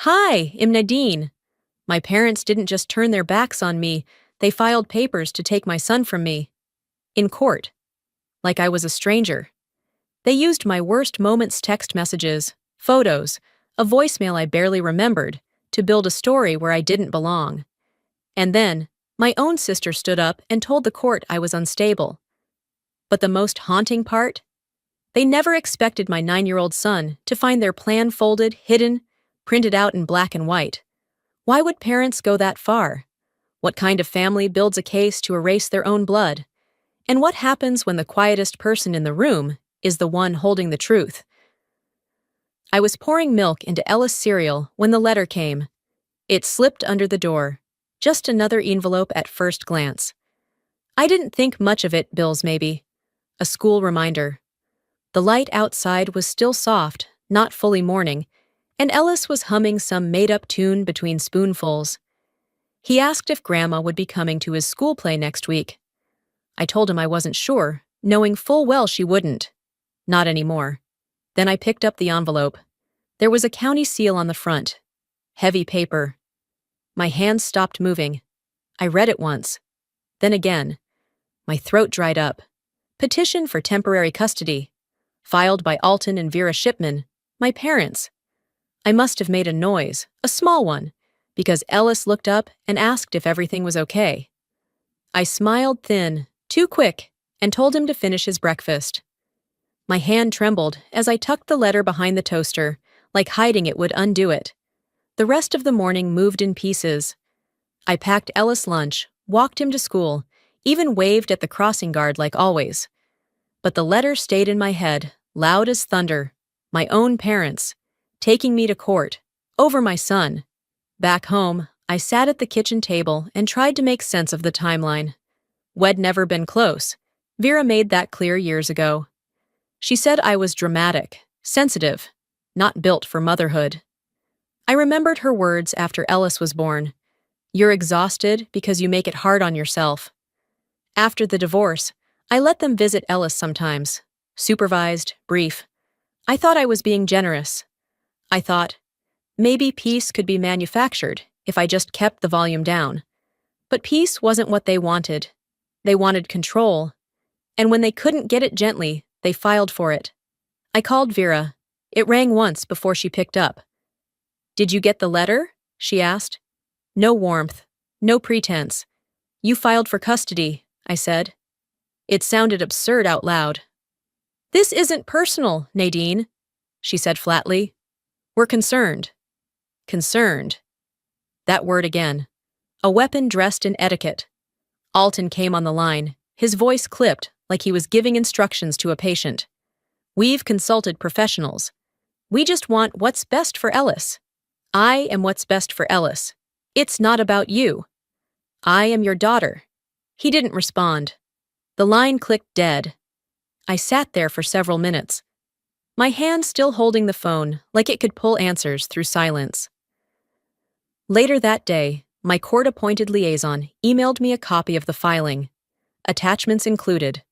Hi, I'm Nadine. My parents didn't just turn their backs on me, they filed papers to take my son from me. In court. Like I was a stranger. They used my worst moments text messages, photos, a voicemail I barely remembered, to build a story where I didn't belong. And then, my own sister stood up and told the court I was unstable. But the most haunting part? They never expected my 9-year-old son to find their plan folded, hidden, printed out in black and white. Why would parents go that far? What kind of family builds a case to erase their own blood? And what happens when the quietest person in the room is the one holding the truth? I was pouring milk into Ella's cereal when the letter came. It slipped under the door. Just another envelope at first glance. I didn't think much of it, bills maybe. A school reminder. The light outside was still soft, not fully morning, and Ellis was humming some made-up tune between spoonfuls. He asked if Grandma would be coming to his school play next week. I told him I wasn't sure, knowing full well she wouldn't. Not anymore. Then I picked up the envelope. There was a county seal on the front. Heavy paper. My hands stopped moving. I read it once. Then again. My throat dried up. Petition for temporary custody. Filed by Alton and Vera Shipman, my parents. I must have made a noise, a small one, because Ellis looked up and asked if everything was okay. I smiled thin, too quick, and told him to finish his breakfast. My hand trembled as I tucked the letter behind the toaster, like hiding it would undo it. The rest of the morning moved in pieces. I packed Ellis lunch, walked him to school, even waved at the crossing guard like always. But the letter stayed in my head, loud as thunder. My own parents, taking me to court, over my son. Back home, I sat at the kitchen table and tried to make sense of the timeline. We'd never been close. Vera made that clear years ago. She said I was dramatic, sensitive, not built for motherhood. I remembered her words after Ellis was born. You're exhausted because you make it hard on yourself. After the divorce, I let them visit Ellis sometimes. Supervised, brief. I thought I was being generous. I thought, maybe peace could be manufactured if I just kept the volume down. But peace wasn't what they wanted. They wanted control. And when they couldn't get it gently, they filed for it. I called Vera. It rang once before she picked up. Did you get the letter? She asked. No warmth. No pretense. You filed for custody, I said. It sounded absurd out loud. This isn't personal, Nadine, she said flatly. We're concerned. Concerned. That word again. A weapon dressed in etiquette. Alton came on the line, his voice clipped like he was giving instructions to a patient. We've consulted professionals. We just want what's best for Ellis. I am what's best for Ellis. It's not about you. I am your daughter. He didn't respond. The line clicked dead. I sat there for several minutes, my hand still holding the phone like it could pull answers through silence. Later that day, my court-appointed liaison emailed me a copy of the filing. Attachments included.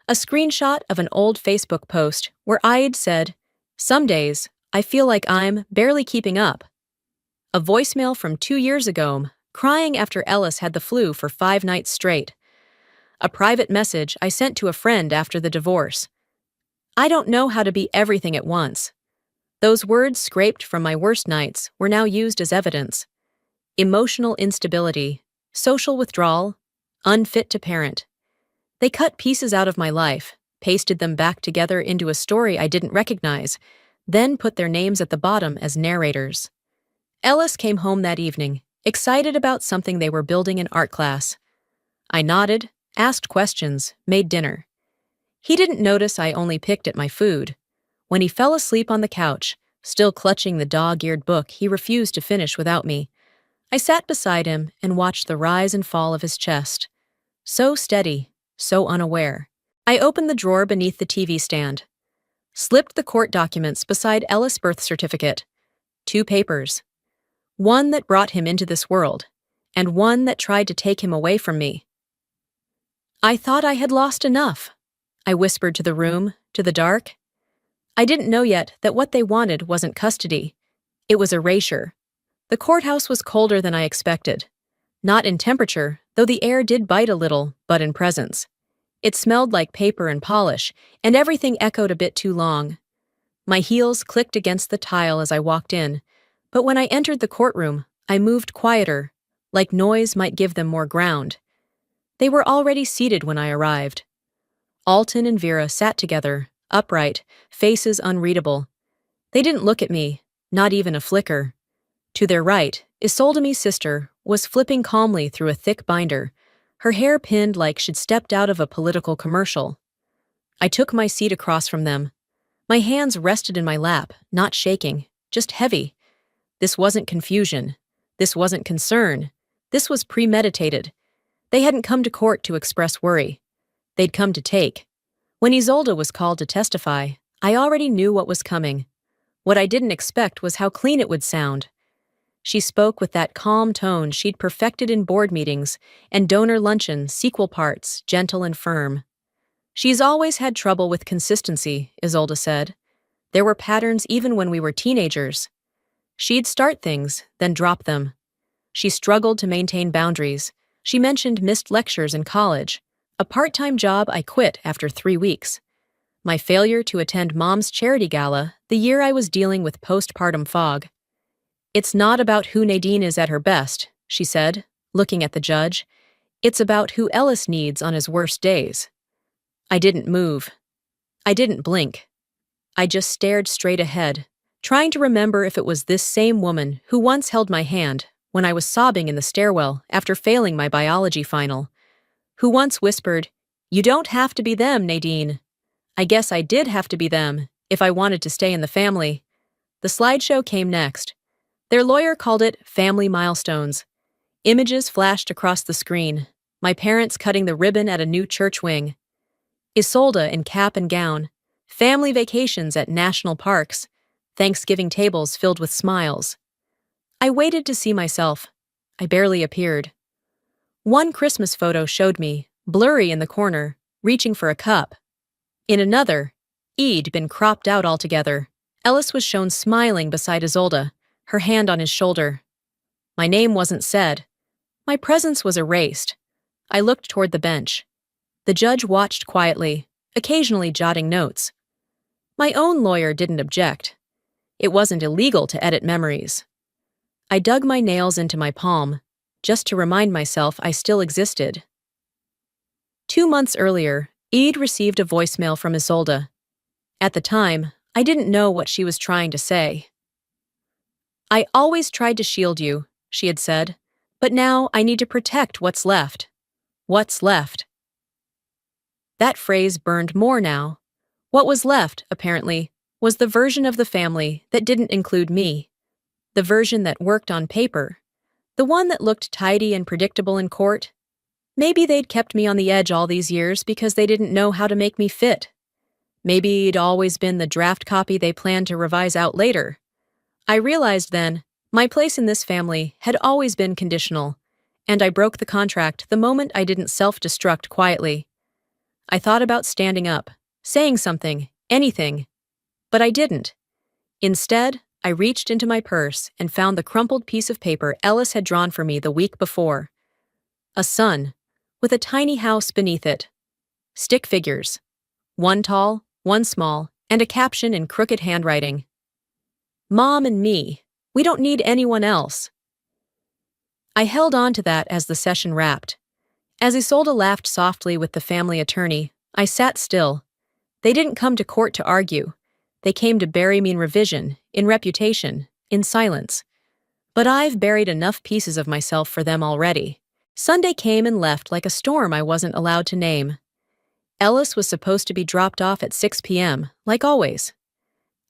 A screenshot of an old Facebook post where I'd said, "Some days, I feel like I'm barely keeping up." A voicemail from 2 years ago, crying after Ellis had the flu for 5 nights straight. A private message I sent to a friend after the divorce. I don't know how to be everything at once. Those words scraped from my worst nights were now used as evidence. Emotional instability, social withdrawal, unfit to parent. They cut pieces out of my life, pasted them back together into a story I didn't recognize, then put their names at the bottom as narrators. Ellis came home that evening, excited about something they were building in art class. I nodded, asked questions, made dinner. He didn't notice I only picked at my food. When he fell asleep on the couch, still clutching the dog-eared book he refused to finish without me, I sat beside him and watched the rise and fall of his chest. So steady, so unaware. I opened the drawer beneath the TV stand, slipped the court documents beside Ellis' birth certificate. 2 papers. One that brought him into this world, and one that tried to take him away from me. I thought I had lost enough, I whispered to the room, to the dark. I didn't know yet that what they wanted wasn't custody. It was erasure. The courthouse was colder than I expected. Not in temperature, though the air did bite a little, but in presence. It smelled like paper and polish, and everything echoed a bit too long. My heels clicked against the tile as I walked in, but when I entered the courtroom, I moved quieter, like noise might give them more ground. They were already seated when I arrived. Alton and Vera sat together, upright, faces unreadable. They didn't look at me, not even a flicker. To their right, Isolde's sister was flipping calmly through a thick binder, her hair pinned like she'd stepped out of a political commercial. I took my seat across from them. My hands rested in my lap, not shaking, just heavy. This wasn't confusion. This wasn't concern. This was premeditated. They hadn't come to court to express worry. They'd come to take. When Isolde was called to testify, I already knew what was coming. What I didn't expect was how clean it would sound. She spoke with that calm tone she'd perfected in board meetings and donor luncheons, sequel parts, gentle and firm. She's always had trouble with consistency, Isolde said. There were patterns even when we were teenagers. She'd start things, then drop them. She struggled to maintain boundaries. She mentioned missed lectures in college, a part-time job I quit after 3 weeks. My failure to attend Mom's charity gala the year I was dealing with postpartum fog. It's not about who Nadine is at her best, she said, looking at the judge. It's about who Ellis needs on his worst days. I didn't move. I didn't blink. I just stared straight ahead, trying to remember if it was this same woman who once held my hand when I was sobbing in the stairwell after failing my biology final, who once whispered, "You don't have to be them, Nadine." I guess I did have to be them if I wanted to stay in the family. The slideshow came next. Their lawyer called it family milestones. Images flashed across the screen, my parents cutting the ribbon at a new church wing. Isolde in cap and gown, family vacations at national parks, Thanksgiving tables filled with smiles. I waited to see myself. I barely appeared. One Christmas photo showed me, blurry in the corner, reaching for a cup. In another, Eid been cropped out altogether. Ellis was shown smiling beside Isolde, her hand on his shoulder. My name wasn't said. My presence was erased. I looked toward the bench. The judge watched quietly, occasionally jotting notes. My own lawyer didn't object. It wasn't illegal to edit memories. I dug my nails into my palm, just to remind myself I still existed. 2 months earlier, Eid received a voicemail from Isolde. At the time, I didn't know what she was trying to say. "I always tried to shield you," she had said, "but now I need to protect what's left." What's left? That phrase burned more now. What was left, apparently, was the version of the family that didn't include me. The version that worked on paper. The one that looked tidy and predictable in court. Maybe they'd kept me on the edge all these years because they didn't know how to make me fit. Maybe it'd always been the draft copy they planned to revise out later. I realized then, my place in this family had always been conditional, and I broke the contract the moment I didn't self-destruct quietly. I thought about standing up, saying something, anything, but I didn't. Instead, I reached into my purse and found the crumpled piece of paper Ellis had drawn for me the week before. A sun, with a tiny house beneath it. Stick figures. One tall, one small, and a caption in crooked handwriting. "Mom and me. We don't need anyone else." I held on to that as the session wrapped. As Isolde laughed softly with the family attorney, I sat still. They didn't come to court to argue. They came to bury me in revision, in reputation, in silence. But I've buried enough pieces of myself for them already. Sunday came and left like a storm I wasn't allowed to name. Ellis was supposed to be dropped off at 6 p.m., like always.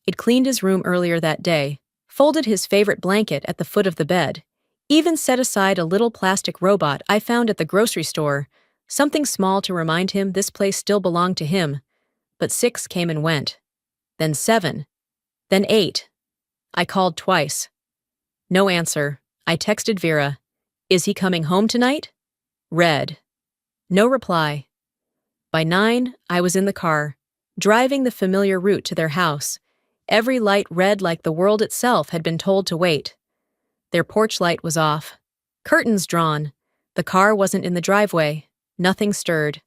He'd cleaned his room earlier that day, folded his favorite blanket at the foot of the bed, even set aside a little plastic robot I found at the grocery store, something small to remind him this place still belonged to him. But 6 came and went. Then 7. Then 8. I called twice. No answer. I texted Vera. "Is he coming home tonight?" Read. No reply. By 9, I was in the car, driving the familiar route to their house, every light red like the world itself had been told to wait. Their porch light was off. Curtains drawn. The car wasn't in the driveway. Nothing stirred.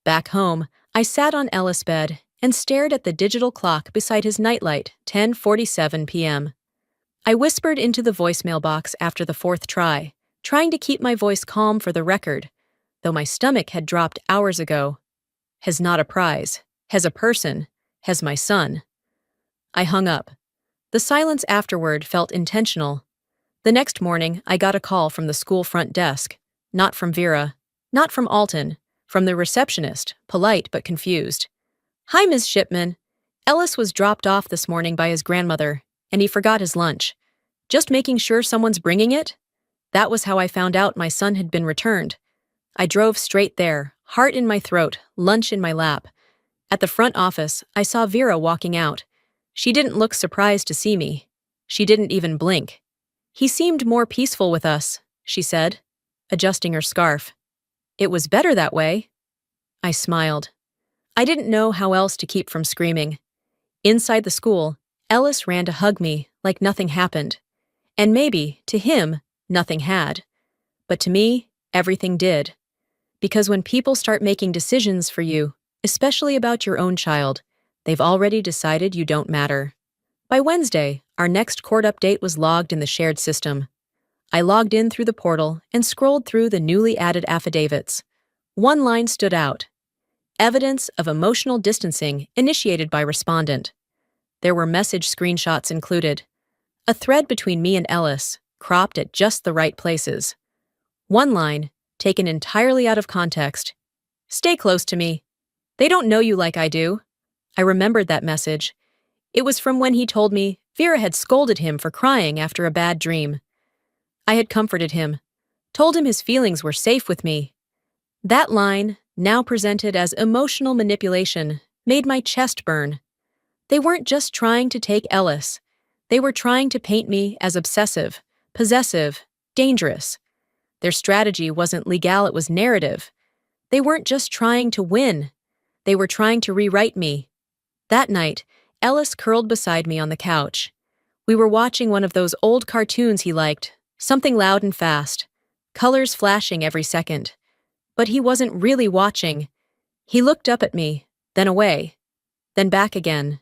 Back home, I sat on Ellis' bed and stared at the digital clock beside his nightlight, 10:47 p.m. I whispered into the voicemail box after the fourth try, trying to keep my voice calm for the record, though my stomach had dropped hours ago. Has not a prize. Has a person. Has my son. I hung up. The silence afterward felt intentional. The next morning, I got a call from the school front desk. Not from Vera. Not from Alton. From the receptionist, polite but confused. "Hi, Ms. Shipman. Ellis was dropped off this morning by his grandmother, and he forgot his lunch. Just making sure someone's bringing it?" That was how I found out my son had been returned. I drove straight there, heart in my throat, lunch in my lap. At the front office, I saw Vera walking out. She didn't look surprised to see me. She didn't even blink. "He seemed more peaceful with us," she said, adjusting her scarf. "It was better that way." I smiled. I didn't know how else to keep from screaming. Inside the school, Ellis ran to hug me like nothing happened. And maybe, to him, nothing had. But to me, everything did. Because when people start making decisions for you, especially about your own child, they've already decided you don't matter. By Wednesday, our next court update was logged in the shared system. I logged in through the portal and scrolled through the newly added affidavits. One line stood out. Evidence of emotional distancing initiated by respondent. There were message screenshots included. A thread between me and Ellis, cropped at just the right places. One line, taken entirely out of context. "Stay close to me. They don't know you like I do." I remembered that message. It was from when he told me Vera had scolded him for crying after a bad dream. I had comforted him, told him his feelings were safe with me. That line, now presented as emotional manipulation, made my chest burn. They weren't just trying to take Ellis. They were trying to paint me as obsessive, possessive, dangerous. Their strategy wasn't legal, it was narrative. They weren't just trying to win. They were trying to rewrite me. That night, Ellis curled beside me on the couch. We were watching one of those old cartoons he liked, something loud and fast, colors flashing every second. But he wasn't really watching. He looked up at me, then away, then back again.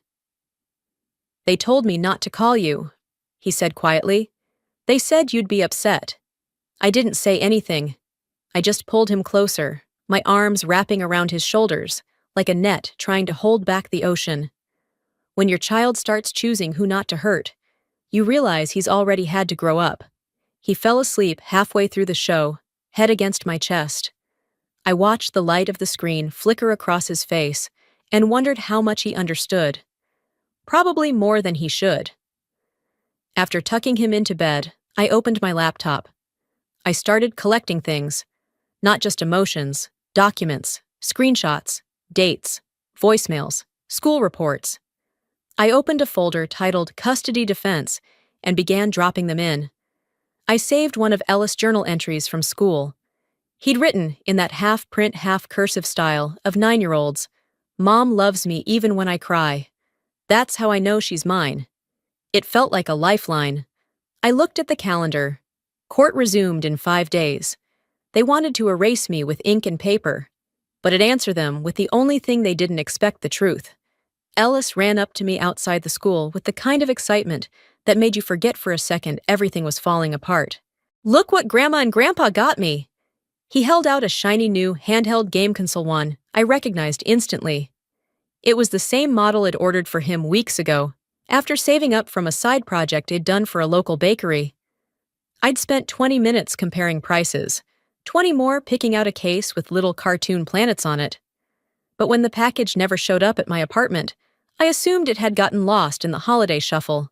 "They told me not to call you," he said quietly. "They said you'd be upset." I didn't say anything. I just pulled him closer, my arms wrapping around his shoulders, like a net trying to hold back the ocean. When your child starts choosing who not to hurt, you realize he's already had to grow up. He fell asleep halfway through the show, head against my chest. I watched the light of the screen flicker across his face and wondered how much he understood. Probably more than he should. After tucking him into bed, I opened my laptop. I started collecting things, not just emotions, documents, screenshots, dates, voicemails, school reports. I opened a folder titled Custody Defense and began dropping them in. I saved one of Ellis' journal entries from school. He'd written, in that half-print, half-cursive style of 9-year-olds, "Mom loves me even when I cry. That's how I know she's mine." It felt like a lifeline. I looked at the calendar. Court resumed in 5 days. They wanted to erase me with ink and paper, but I'd answer them with the only thing they didn't expect: the truth. Ellis ran up to me outside the school with the kind of excitement that made you forget for a second everything was falling apart. "Look what Grandma and Grandpa got me!" He held out a shiny new handheld game console one I recognized instantly. It was the same model I'd ordered for him weeks ago, after saving up from a side project I'd done for a local bakery. I'd spent 20 minutes comparing prices, 20 more picking out a case with little cartoon planets on it. But when the package never showed up at my apartment, I assumed it had gotten lost in the holiday shuffle.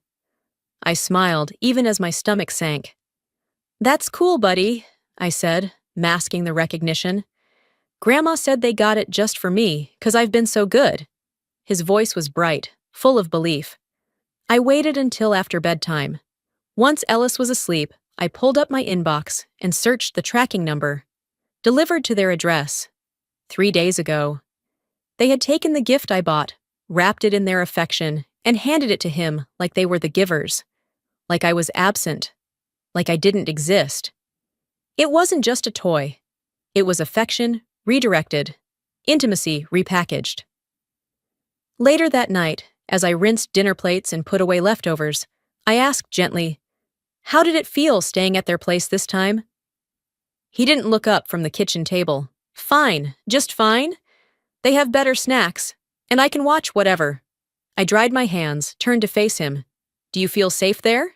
I smiled, even as my stomach sank. "That's cool, buddy," I said, masking the recognition. "Grandma said they got it just for me, 'cause I've been so good." His voice was bright, full of belief. I waited until after bedtime. Once Ellis was asleep, I pulled up my inbox and searched the tracking number. Delivered to their address. 3 days ago. They had taken the gift I bought, wrapped it in their affection, and handed it to him like they were the givers. Like I was absent. like I didn't exist. It wasn't just a toy. It was affection, redirected, intimacy repackaged. Later that night, as I rinsed dinner plates and put away leftovers, I asked gently, "How did it feel staying at their place this time?" He didn't look up from the kitchen table. "Fine, just fine. They have better snacks, and I can watch whatever." I dried my hands, turned to face him. "Do you feel safe there?"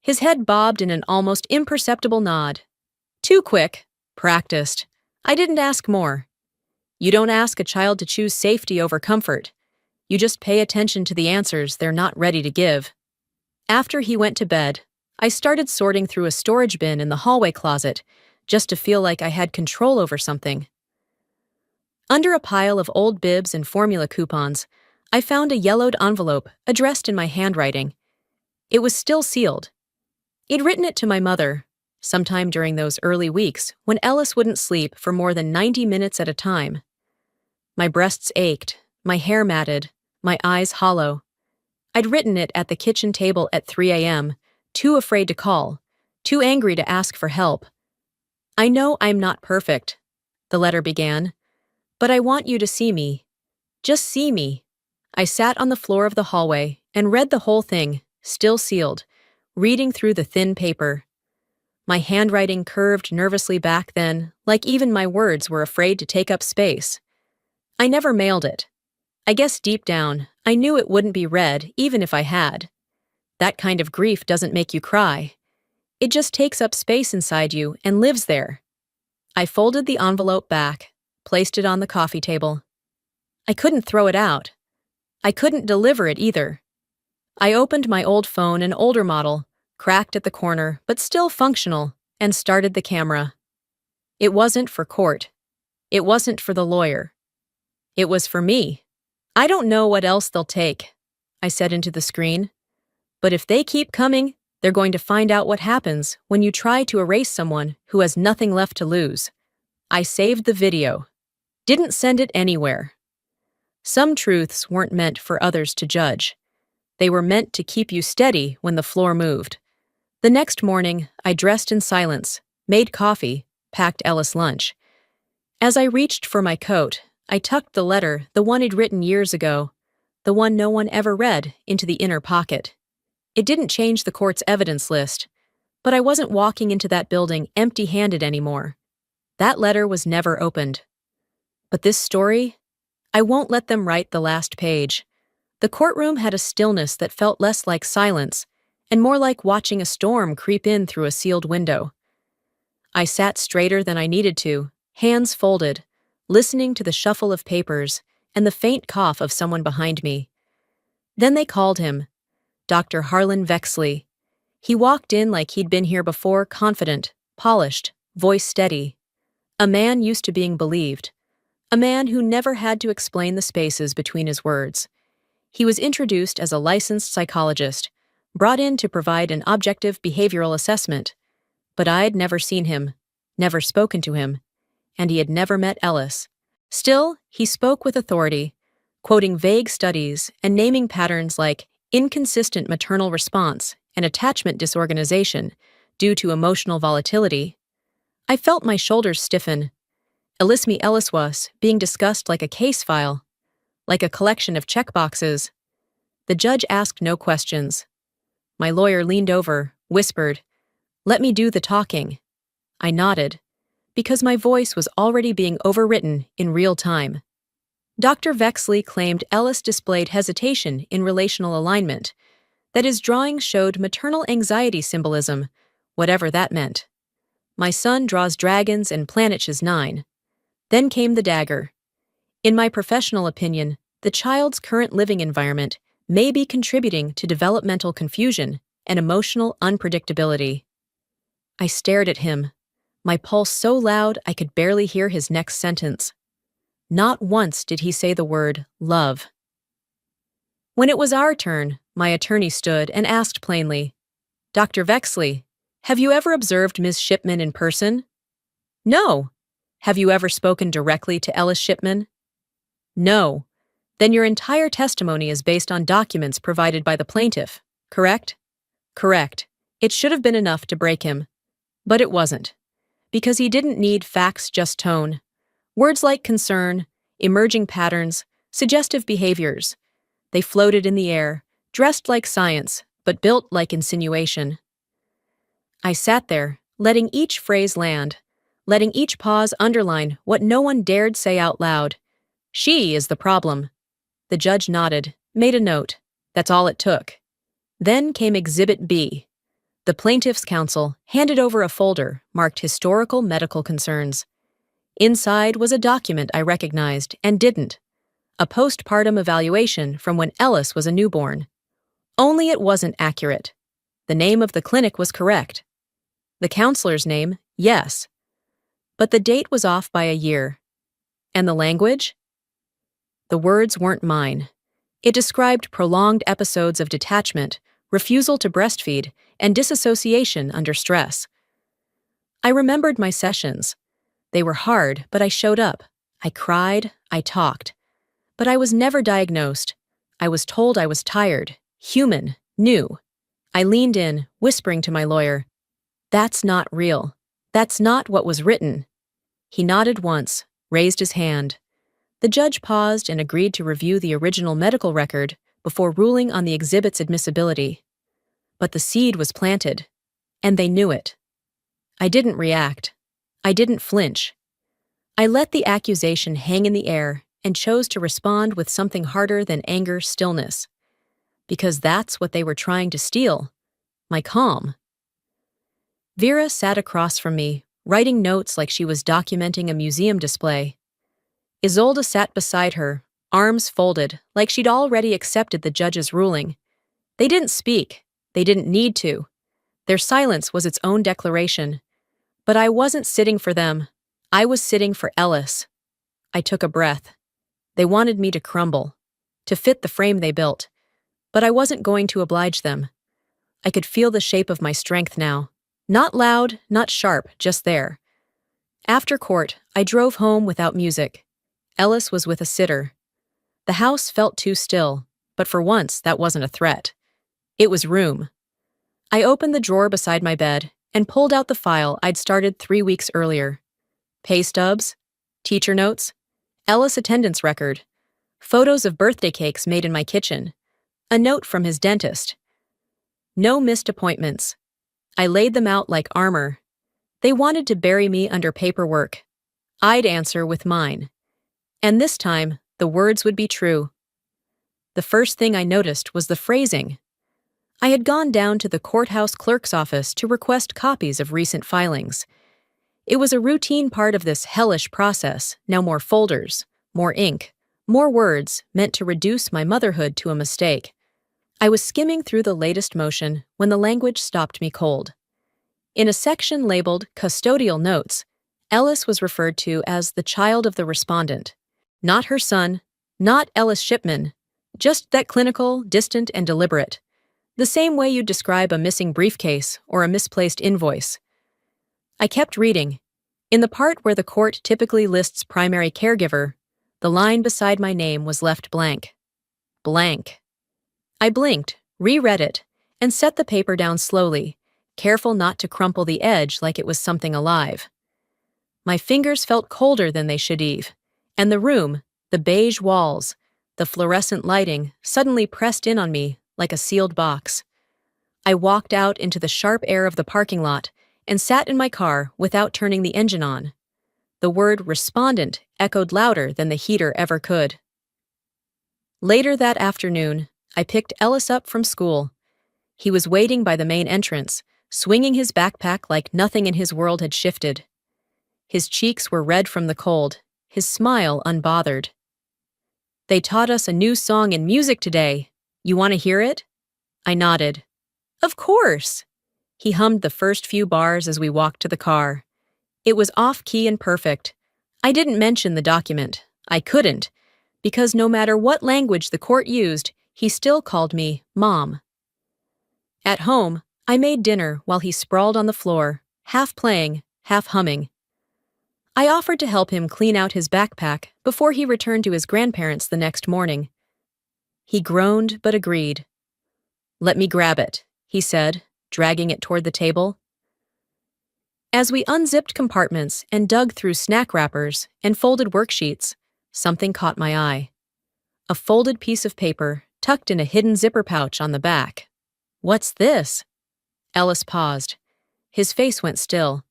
His head bobbed in an almost imperceptible nod. Too quick. Practiced. I didn't ask more. You don't ask a child to choose safety over comfort. You just pay attention to the answers they're not ready to give. After he went to bed, I started sorting through a storage bin in the hallway closet, just to feel like I had control over something. Under a pile of old bibs and formula coupons, I found a yellowed envelope addressed in my handwriting. It was still sealed. He'd written it to my mother, sometime during those early weeks when Ellis wouldn't sleep for more than 90 minutes at a time. My breasts ached, my hair matted, my eyes hollow. I'd written it at the kitchen table at 3 a.m., too afraid to call, too angry to ask for help. "I know I'm not perfect," the letter began, "but I want you to see me. Just see me." I sat on the floor of the hallway and read the whole thing, still sealed, reading through the thin paper. My handwriting curved nervously back then, like even my words were afraid to take up space. I never mailed it. I guess deep down, I knew it wouldn't be read even if I had. That kind of grief doesn't make you cry. It just takes up space inside you and lives there. I folded the envelope back, placed it on the coffee table. I couldn't throw it out. I couldn't deliver it either. I opened my old phone, an older model, cracked at the corner but still functional, and started the camera. It wasn't for court. It wasn't for the lawyer. It was for me. "I don't know what else they'll take," I said into the screen. "But if they keep coming, they're going to find out what happens when you try to erase someone who has nothing left to lose." I saved the video. Didn't send it anywhere. Some truths weren't meant for others to judge. They were meant to keep you steady when the floor moved. The next morning, I dressed in silence, made coffee, packed Ellis lunch. As I reached for my coat, I tucked the letter, the one he'd written years ago, the one no one ever read, into the inner pocket. It didn't change the court's evidence list, but I wasn't walking into that building empty-handed anymore. That letter was never opened. But this story? I won't let them write the last page. The courtroom had a stillness that felt less like silence and more like watching a storm creep in through a sealed window. I sat straighter than I needed to, hands folded, listening to the shuffle of papers and the faint cough of someone behind me. Then they called him, Dr. Harlan Vexley. He walked in like he'd been here before, confident, polished, voice steady. A man used to being believed. A man who never had to explain the spaces between his words. He was introduced as a licensed psychologist, brought in to provide an objective behavioral assessment. But I'd never seen him, never spoken to him, and he had never met Ellis. Still, he spoke with authority, quoting vague studies and naming patterns like inconsistent maternal response and attachment disorganization due to emotional volatility. I felt my shoulders stiffen. Ellismi Ellis was being discussed like a case file, like a collection of checkboxes. The judge asked no questions. My lawyer leaned over, whispered, "Let me do the talking." I nodded, because my voice was already being overwritten in real time. Dr. Vexley claimed Ellis displayed hesitation in relational alignment, that his drawings showed maternal anxiety symbolism, whatever that meant. My son draws dragons and planets 9. Then came the dagger. In my professional opinion, the child's current living environment may be contributing to developmental confusion and emotional unpredictability. I stared at him, my pulse so loud I could barely hear his next sentence. Not once did he say the word love. When it was our turn, my attorney stood and asked plainly, "Dr. Vexley, have you ever observed Ms. Shipman in person?" "No." "Have you ever spoken directly to Ellis Shipman?" "No." "Then your entire testimony is based on documents provided by the plaintiff, correct?" "Correct. It should have been enough to break him. But it wasn't. Because he didn't need facts, just tone. Words like concern, emerging patterns, suggestive behaviors. They floated in the air, dressed like science, but built like insinuation. I sat there, letting each phrase land, letting each pause underline what no one dared say out loud. She is the problem. The judge nodded, made a note. That's all it took. Then came Exhibit B. The plaintiff's counsel handed over a folder marked historical medical concerns. Inside was a document I recognized and didn't. A postpartum evaluation from when Ellis was a newborn. Only it wasn't accurate. The name of the clinic was correct. The counselor's name, yes. But the date was off by a year. And the language? The words weren't mine. It described prolonged episodes of detachment, refusal to breastfeed, and disassociation under stress. I remembered my sessions. They were hard, but I showed up. I cried, I talked. But I was never diagnosed. I was told I was tired, human, new. I leaned in, whispering to my lawyer, "That's not real. That's not what was written." He nodded once, raised his hand. The judge paused and agreed to review the original medical record before ruling on the exhibit's admissibility. But the seed was planted, and they knew it. I didn't react. I didn't flinch. I let the accusation hang in the air and chose to respond with something harder than anger, stillness. Because that's what they were trying to steal. My calm. Vera sat across from me, writing notes like she was documenting a museum display. Isolde sat beside her, arms folded, like she'd already accepted the judge's ruling. They didn't speak. They didn't need to. Their silence was its own declaration. But I wasn't sitting for them. I was sitting for Ellis. I took a breath. They wanted me to crumble, to fit the frame they built. But I wasn't going to oblige them. I could feel the shape of my strength now. Not loud, not sharp, just there. After court, I drove home without music. Ellis was with a sitter. The house felt too still, but for once that wasn't a threat. It was room. I opened the drawer beside my bed and pulled out the file I'd started 3 weeks earlier. Pay stubs, teacher notes, Ellis attendance record, photos of birthday cakes made in my kitchen, a note from his dentist. No missed appointments. I laid them out like armor. They wanted to bury me under paperwork. I'd answer with mine. And this time, the words would be true. The first thing I noticed was the phrasing. I had gone down to the courthouse clerk's office to request copies of recent filings. It was a routine part of this hellish process, now more folders, more ink, more words meant to reduce my motherhood to a mistake. I was skimming through the latest motion when the language stopped me cold. In a section labeled Custodial Notes, Ellis was referred to as the child of the respondent. Not her son, not Ellis Shipman, just that clinical, distant, and deliberate. The same way you'd describe a missing briefcase or a misplaced invoice. I kept reading. In the part where the court typically lists primary caregiver, the line beside my name was left blank. Blank. I blinked, reread it, and set the paper down slowly, careful not to crumple the edge like it was something alive. My fingers felt colder than they should have, and the room, the beige walls, the fluorescent lighting suddenly pressed in on me like a sealed box. I walked out into the sharp air of the parking lot and sat in my car without turning the engine on. The word respondent echoed louder than the heater ever could. Later that afternoon, I picked Ellis up from school. He was waiting by the main entrance, swinging his backpack like nothing in his world had shifted. His cheeks were red from the cold, his smile unbothered. "They taught us a new song in music today. You want to hear it?" I nodded. "Of course!" He hummed the first few bars as we walked to the car. It was off-key and perfect. I didn't mention the document. I couldn't, because no matter what language the court used, he still called me Mom. At home, I made dinner while he sprawled on the floor, half playing, half humming. I offered to help him clean out his backpack before he returned to his grandparents the next morning. He groaned but agreed. "Let me grab it," he said, dragging it toward the table. As we unzipped compartments and dug through snack wrappers and folded worksheets, something caught my eye. A folded piece of paper tucked in a hidden zipper pouch on the back. "What's this?" Ellis paused. His face went still.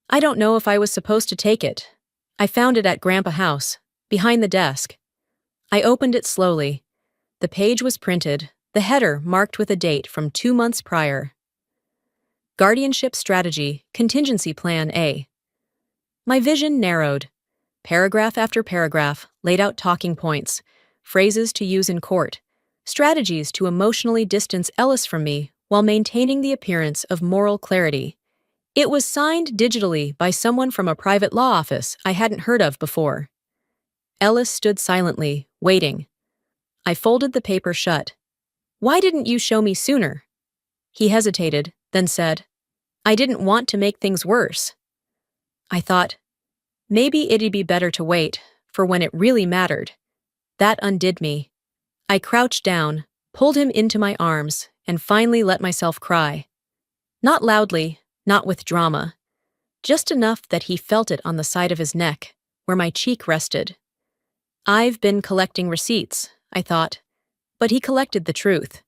"I don't know if I was supposed to take it. I found it at Grandpa House, behind the desk." I opened it slowly. The page was printed, the header marked with a date from 2 months prior. Guardianship Strategy, Contingency Plan A. My vision narrowed. Paragraph after paragraph laid out talking points, phrases to use in court, strategies to emotionally distance Ellis from me while maintaining the appearance of moral clarity. It was signed digitally by someone from a private law office I hadn't heard of before. Ellis stood silently, waiting. I folded the paper shut. "Why didn't you show me sooner?" He hesitated, then said, "I didn't want to make things worse." I thought, maybe it'd be better to wait, for when it really mattered. That undid me. I crouched down, pulled him into my arms, and finally let myself cry. Not loudly, not with drama. Just enough that he felt it on the side of his neck, where my cheek rested. I've been collecting receipts, I thought, but he collected the truth.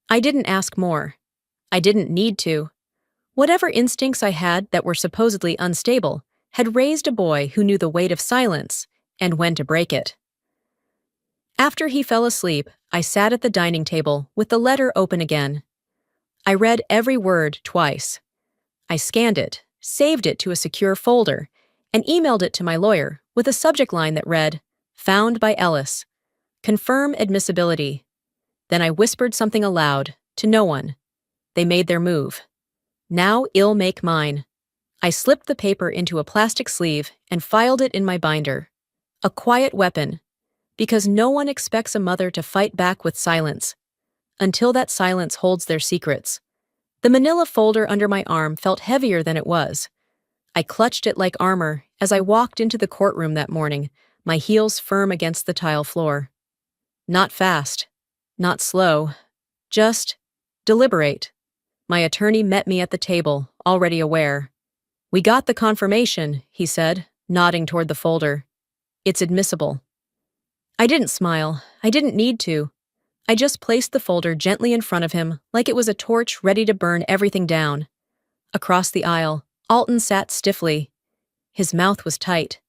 I didn't ask more. I didn't need to. Whatever instincts I had that were supposedly unstable had raised a boy who knew the weight of silence and when to break it. After he fell asleep, I sat at the dining table with the letter open again. I read every word twice. I scanned it, saved it to a secure folder, and emailed it to my lawyer with a subject line that read, "Found by Ellis. Confirm admissibility." Then I whispered something aloud, to no one. They made their move. Now I'll make mine. I slipped the paper into a plastic sleeve and filed it in my binder. A quiet weapon, because no one expects a mother to fight back with silence, until that silence holds their secrets. The manila folder under my arm felt heavier than it was. I clutched it like armor as I walked into the courtroom that morning, my heels firm against the tile floor. Not fast, not slow, just deliberate. My attorney met me at the table, already aware. "We got the confirmation," he said, nodding toward the folder. "It's admissible." I didn't smile. I didn't need to. I just placed the folder gently in front of him, like it was a torch ready to burn everything down. Across the aisle, Alton sat stiffly. His mouth was tight.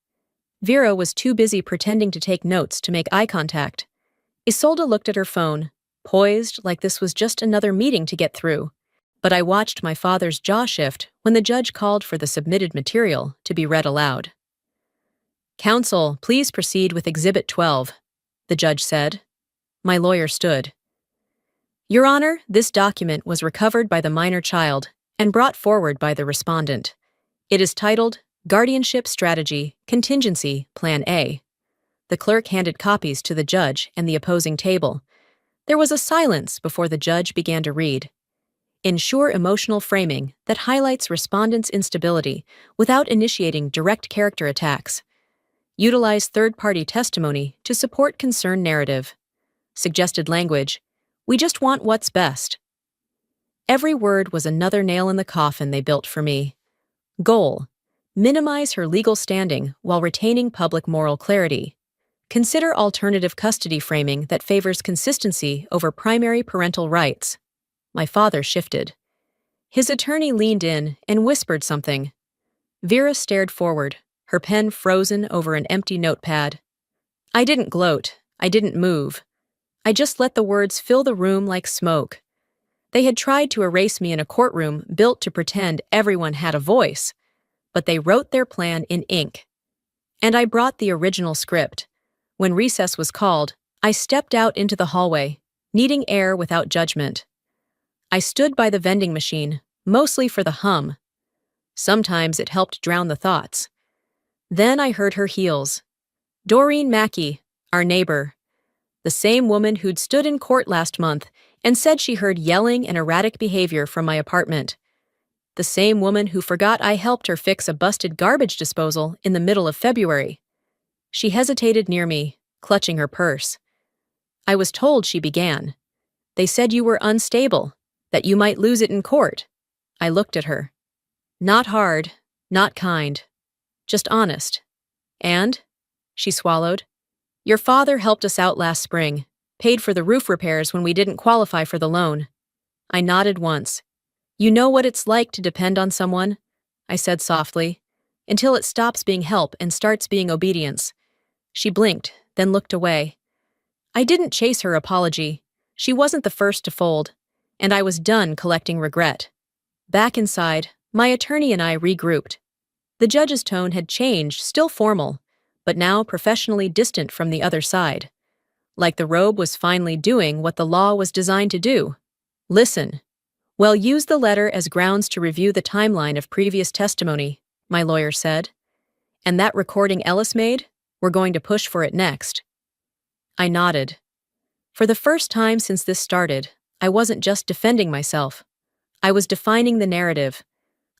Vera was too busy pretending to take notes to make eye contact. Isolde looked at her phone, poised like this was just another meeting to get through. But I watched my father's jaw shift when the judge called for the submitted material to be read aloud. "Counsel, please proceed with Exhibit 12, the judge said. My lawyer stood. "Your Honor, this document was recovered by the minor child and brought forward by the respondent. It is titled Guardianship Strategy, Contingency, Plan A." The clerk handed copies to the judge and the opposing table. There was a silence before the judge began to read. Ensure emotional framing that highlights respondent's instability without initiating direct character attacks. Utilize third-party testimony to support concern narrative. Suggested language, "We just want what's best." Every word was another nail in the coffin they built for me. Goal, minimize her legal standing while retaining public moral clarity. Consider alternative custody framing that favors consistency over primary parental rights. My father shifted. His attorney leaned in and whispered something. Vera stared forward, her pen frozen over an empty notepad. I didn't gloat. I didn't move. I just let the words fill the room like smoke. They had tried to erase me in a courtroom built to pretend everyone had a voice, but they wrote their plan in ink. And I brought the original script. When recess was called, I stepped out into the hallway, needing air without judgment. I stood by the vending machine, mostly for the hum. Sometimes it helped drown the thoughts. Then I heard her heels. Doreen Mackey, our neighbor. The same woman who'd stood in court last month and said she heard yelling and erratic behavior from my apartment. The same woman who forgot I helped her fix a busted garbage disposal in the middle of February. She hesitated near me, clutching her purse. I was told she began. They said you were unstable, That you might lose it in court. I looked at her. Not hard, not kind, just honest. And? She swallowed. Your father helped us out last spring, paid for the roof repairs when we didn't qualify for the loan. I nodded once. You know what it's like to depend on someone? I said softly, until it stops being help and starts being obedience. She blinked, then looked away. I didn't chase her apology. She wasn't the first to fold, and I was done collecting regret. Back inside, my attorney and I regrouped. The judge's tone had changed, still formal, but now professionally distant from the other side. Like the robe was finally doing what the law was designed to do. Listen. Well, use the letter as grounds to review the timeline of previous testimony, my lawyer said. And that recording Ellis made? We're going to push for it next. I nodded. For the first time since this started, I wasn't just defending myself. I was defining the narrative.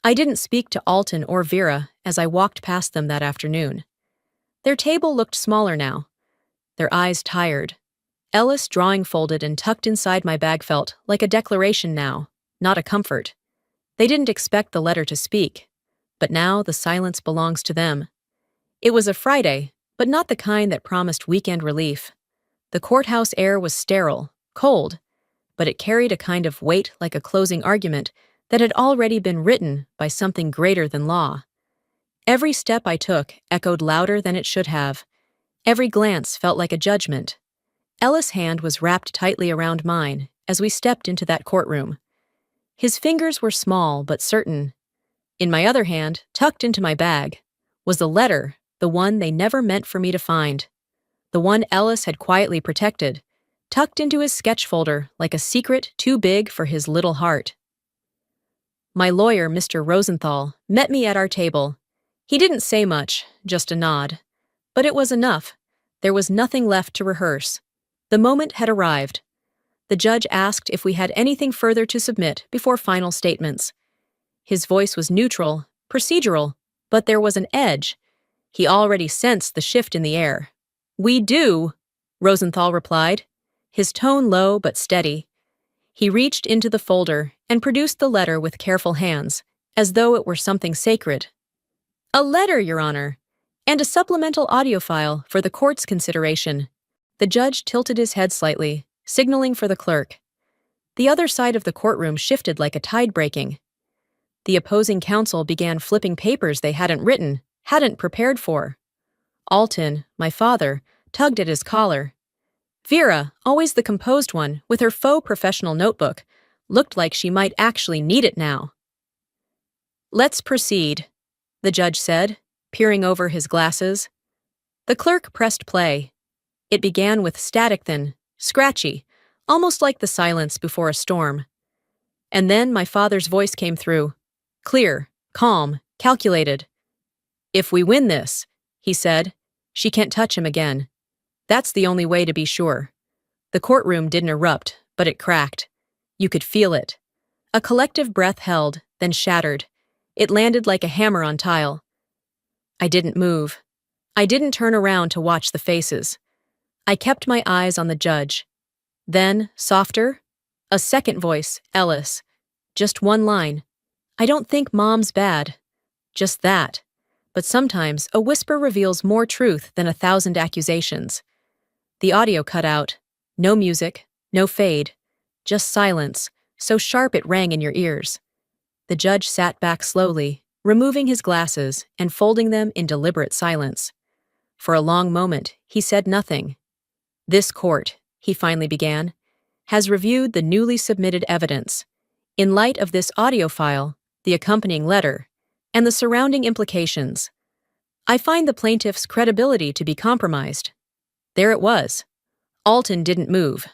I didn't speak to Alton or Vera as I walked past them that afternoon. Their table looked smaller now, their eyes tired. Ellis' drawing folded and tucked inside my bag felt like a declaration now, not a comfort. They didn't expect the letter to speak, but now the silence belongs to them. It was a Friday, but not the kind that promised weekend relief. The courthouse air was sterile, cold, but it carried a kind of weight like a closing argument that had already been written by something greater than law. Every step I took echoed louder than it should have. Every glance felt like a judgment. Ellis' hand was wrapped tightly around mine as we stepped into that courtroom. His fingers were small but certain. In my other hand, tucked into my bag, was the letter, the one they never meant for me to find. The one Ellis had quietly protected, tucked into his sketch folder like a secret too big for his little heart. My lawyer, Mr. Rosenthal, met me at our table. He didn't say much, just a nod. But it was enough. There was nothing left to rehearse. The moment had arrived. The judge asked if we had anything further to submit before final statements. His voice was neutral, procedural, but there was an edge. He already sensed the shift in the air. We do, Rosenthal replied, his tone low but steady. He reached into the folder and produced the letter with careful hands, as though it were something sacred. A letter, Your Honor, and a supplemental audio file for the court's consideration. The judge tilted his head slightly, signaling for the clerk. The other side of the courtroom shifted like a tide breaking. The opposing counsel began flipping papers they hadn't written, hadn't prepared for. Alton, my father, tugged at his collar. Vera, always the composed one, with her faux professional notebook, looked like she might actually need it now. Let's proceed, the judge said, peering over his glasses. The clerk pressed play. It began with static then, scratchy, almost like the silence before a storm. And then my father's voice came through. Clear, calm, calculated. If we win this, he said, she can't touch him again. That's the only way to be sure. The courtroom didn't erupt, but it cracked. You could feel it. A collective breath held, then shattered. It landed like a hammer on tile. I didn't move. I didn't turn around to watch the faces. I kept my eyes on the judge. Then, softer, a second voice, Ellis. Just one line. I don't think Mom's bad. Just that. But sometimes a whisper reveals more truth than 1,000 accusations. The audio cut out. No music, no fade. Just silence, so sharp it rang in your ears. The judge sat back slowly, removing his glasses and folding them in deliberate silence. For a long moment, he said nothing. This court, he finally began, has reviewed the newly submitted evidence. In light of this audio file, the accompanying letter, and the surrounding implications, I find the plaintiff's credibility to be compromised. There it was. Alton didn't move.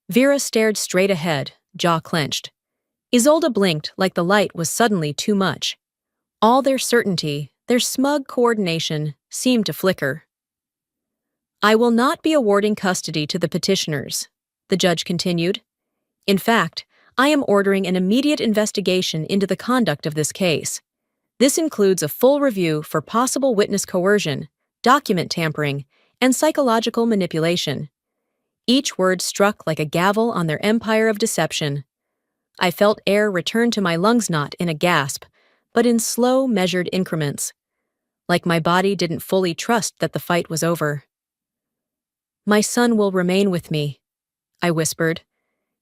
Vera stared straight ahead, jaw clenched. Isolde blinked like the light was suddenly too much. All their certainty, their smug coordination, seemed to flicker. I will not be awarding custody to the petitioners, the judge continued. In fact, I am ordering an immediate investigation into the conduct of this case. This includes a full review for possible witness coercion, document tampering, and psychological manipulation. Each word struck like a gavel on their empire of deception. I felt air return to my lungs, not in a gasp, but in slow, measured increments, like my body didn't fully trust that the fight was over. "My son will remain with me," I whispered.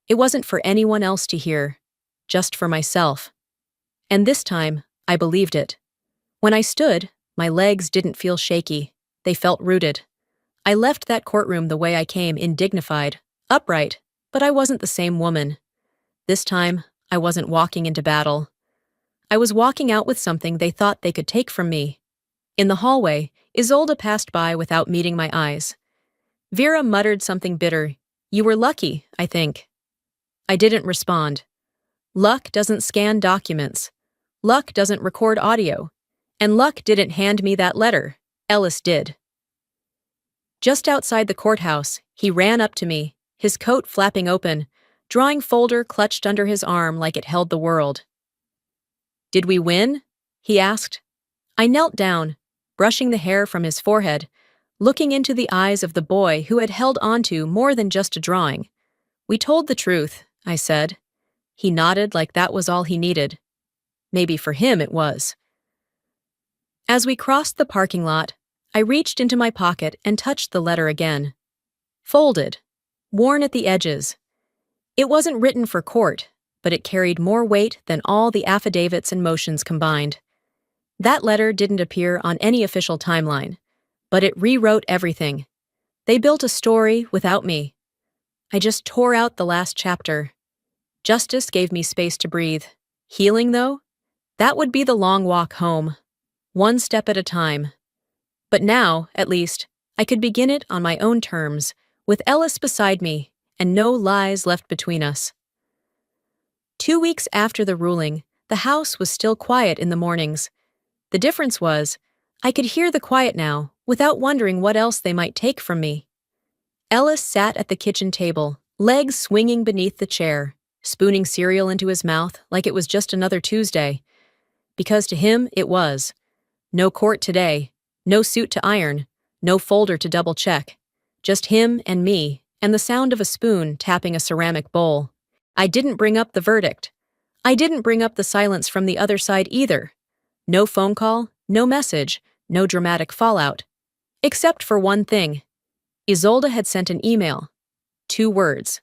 It wasn't for anyone else to hear, just for myself. And this time, I believed it. When I stood, my legs didn't feel shaky. They felt rooted. I left that courtroom the way I came, indignified, upright, but I wasn't the same woman. This time, I wasn't walking into battle. I was walking out with something they thought they could take from me. In the hallway, Isolde passed by without meeting my eyes. Vera muttered something bitter. "You were lucky, I think." I didn't respond. Luck doesn't scan documents. Luck doesn't record audio. And luck didn't hand me that letter. Ellis did. Just outside the courthouse, he ran up to me, his coat flapping open, drawing folder clutched under his arm like it held the world. "Did we win?" he asked. I knelt down, brushing the hair from his forehead, looking into the eyes of the boy who had held onto more than just a drawing. "We told the truth," I said. He nodded like that was all he needed. Maybe for him it was. As we crossed the parking lot, I reached into my pocket and touched the letter again. Folded, worn at the edges. It wasn't written for court, but it carried more weight than all the affidavits and motions combined. That letter didn't appear on any official timeline, but it rewrote everything. They built a story without me. I just tore out the last chapter. Justice gave me space to breathe. Healing, though? That would be the long walk home. One step at a time. But now, at least, I could begin it on my own terms, with Ellis beside me, and no lies left between us. 2 weeks after the ruling, the house was still quiet in the mornings. The difference was, I could hear the quiet now, without wondering what else they might take from me. Ellis sat at the kitchen table, legs swinging beneath the chair, spooning cereal into his mouth like it was just another Tuesday. Because to him, it was. No court today, no suit to iron, no folder to double-check. Just him and me, and the sound of a spoon tapping a ceramic bowl. I didn't bring up the verdict. I didn't bring up the silence from the other side either. No phone call, no message, no dramatic fallout. Except for one thing. Isolde had sent an email. 2 words.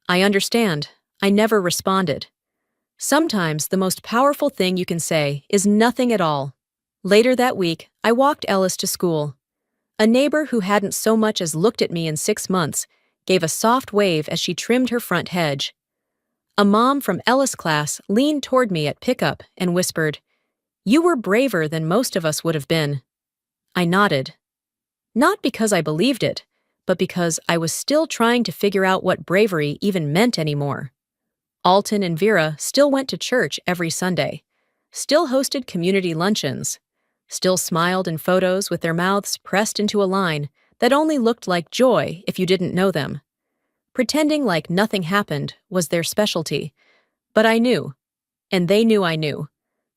"I understand." I never responded. Sometimes the most powerful thing you can say is nothing at all. Later that week, I walked Ellis to school. A neighbor who hadn't so much as looked at me in 6 months gave a soft wave as she trimmed her front hedge. A mom from Ellis' class leaned toward me at pickup and whispered, "You were braver than most of us would have been." I nodded. Not because I believed it, but because I was still trying to figure out what bravery even meant anymore. Alton and Vera still went to church every Sunday, still hosted community luncheons, still smiled in photos with their mouths pressed into a line that only looked like joy if you didn't know them. Pretending like nothing happened was their specialty. But I knew, and they knew I knew.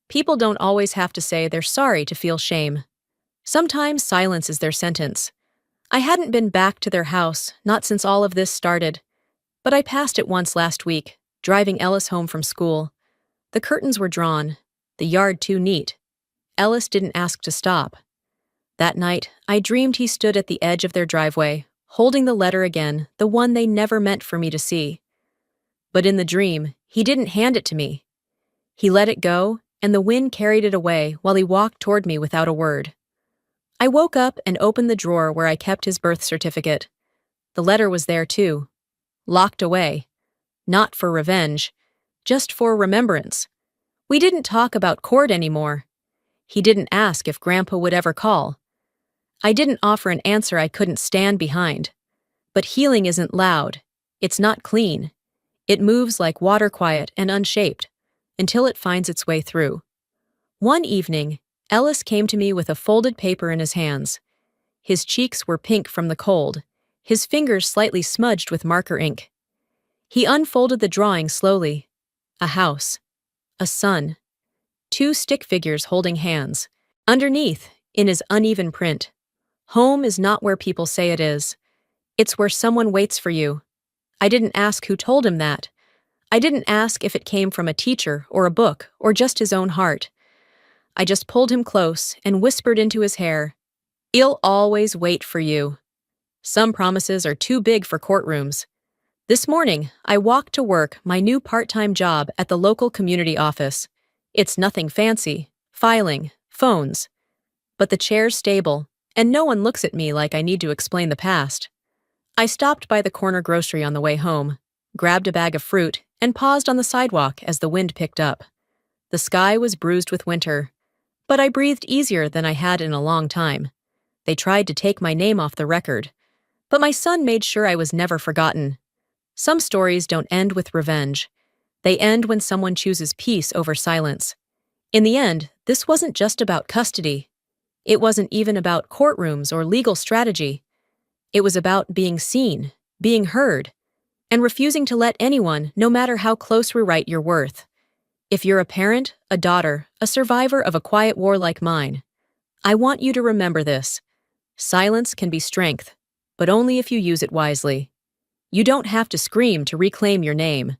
People don't always have to say they're sorry to feel shame. Sometimes silence is their sentence. I hadn't been back to their house, not since all of this started, but I passed it once last week, driving Ellis home from school. The curtains were drawn, the yard too neat. Ellis didn't ask to stop. That night, I dreamed he stood at the edge of their driveway, holding the letter again, the one they never meant for me to see. But in the dream, he didn't hand it to me. He let it go, and the wind carried it away while he walked toward me without a word. I woke up and opened the drawer where I kept his birth certificate. The letter was there too, locked away. Not for revenge, just for remembrance. We didn't talk about court anymore. He didn't ask if Grandpa would ever call. I didn't offer an answer I couldn't stand behind. But healing isn't loud. It's not clean. It moves like water, quiet and unshaped, until it finds its way through. One evening, Ellis came to me with a folded paper in his hands. His cheeks were pink from the cold, his fingers slightly smudged with marker ink. He unfolded the drawing slowly. A house. A sun. 2 stick figures holding hands. Underneath, in his uneven print, "Home is not where people say it is. It's where someone waits for you." I didn't ask who told him that. I didn't ask if it came from a teacher or a book or just his own heart. I just pulled him close and whispered into his hair, "He'll always wait for you." Some promises are too big for courtrooms. This morning, I walked to work my new part-time job at the local community office. It's nothing fancy, filing, phones. But the chair's stable, and no one looks at me like I need to explain the past. I stopped by the corner grocery on the way home, grabbed a bag of fruit, and paused on the sidewalk as the wind picked up. The sky was bruised with winter, but I breathed easier than I had in a long time. They tried to take my name off the record, but my son made sure I was never forgotten. Some stories don't end with revenge. They end when someone chooses peace over silence. In the end, this wasn't just about custody. It wasn't even about courtrooms or legal strategy. It was about being seen, being heard, and refusing to let anyone, no matter how close, rewrite your worth. If you're a parent, a daughter, a survivor of a quiet war like mine, I want you to remember this. Silence can be strength, but only if you use it wisely. You don't have to scream to reclaim your name.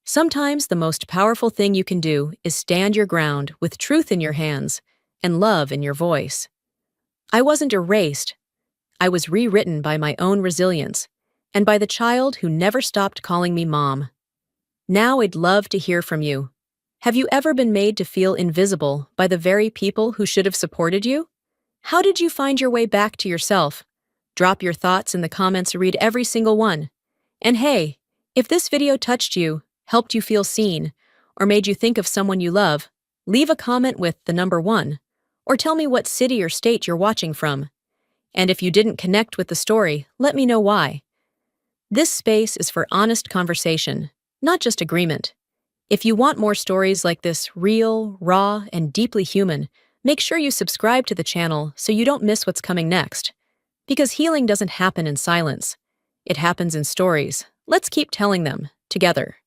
Sometimes the most powerful thing you can do is stand your ground with truth in your hands and love in your voice. I wasn't erased. I was rewritten by my own resilience and by the child who never stopped calling me Mom. Now I'd love to hear from you. Have you ever been made to feel invisible by the very people who should have supported you? How did you find your way back to yourself? Drop your thoughts in the comments to read every single one. And hey, if this video touched you, helped you feel seen, or made you think of someone you love, leave a comment with the number 1, or tell me what city or state you're watching from. And if you didn't connect with the story, let me know why. This space is for honest conversation, not just agreement. If you want more stories like this, real, raw, and deeply human, make sure you subscribe to the channel so you don't miss what's coming next. Because healing doesn't happen in silence. It happens in stories. Let's keep telling them, together.